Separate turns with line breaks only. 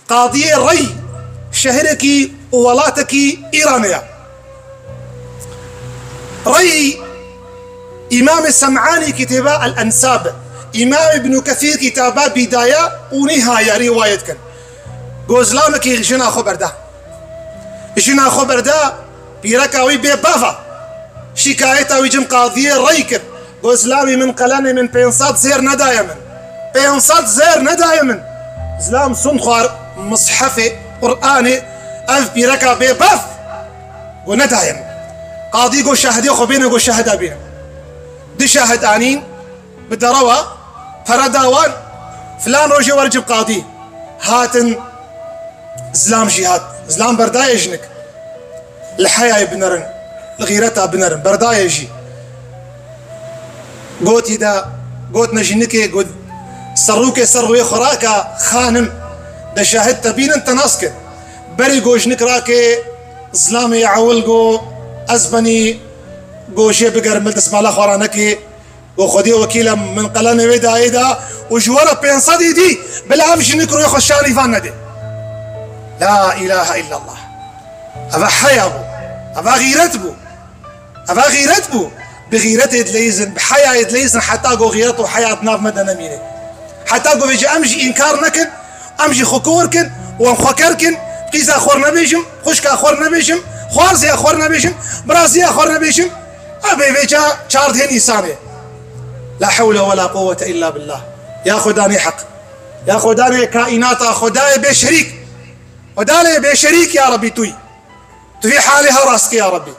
قاضية ري شهركي وولاتكي إيرانيا ري إمام السمعاني كتابة الأنساب، إمام ابن كثير كتابة بداية ونهاية رواية كان قوزلامك جنا خبر دا بيركاوي ببافا شكايته ويجم قاضية ريكر قوزلامي من قلاني من بينصات زير ندايمن بينصات زير ندايمن زلام صنخوار مصحفي قرآني أف بيركا بباف وندايم قاضي قو شاهدي خو بينا قو شاهدا بينا دي شاهد آنين بدروا فرداوان فلان روجي ورجب قاضي هاتن زلام جهاد زلام برداي جنك الحياة بنرن الغيرتها بنرن برداي جي قوت يدا قوت نجنكي قوت سروكي سروي خراكا خانم دا شاهد تبين انت ناسك بري قوش نكراكي زلامي يعول قو أزبني قوشي بقر ملت اسم الله خورانكي وخدي وكيلا من قلاني ويدا ايدا وجوارا بين صدي دي بالعافش نكرو يخشاني فانا دي لا إله إلا الله أبا حيا بو أبا غيرت بو أبا غيرت بو بغيرت يدليزن بحيا يدليزن حتى قو غيرت وحياة ناف مدنا ميني حتى قو بيجي أمجي إنكار نكن أمجي خكوركن وانخكركن قيسا أخور نبيشم خشك أخور نبيشم خوارزي أخور نبيشم براسي أخور نبيشم أبي بيجا شارد هني سامي لا حول ولا قوة إلا بالله يا خداني حق يا خداني كائنات خداي بشريك ودالي بشريك يا ربي توي في حالها راسك يا ربي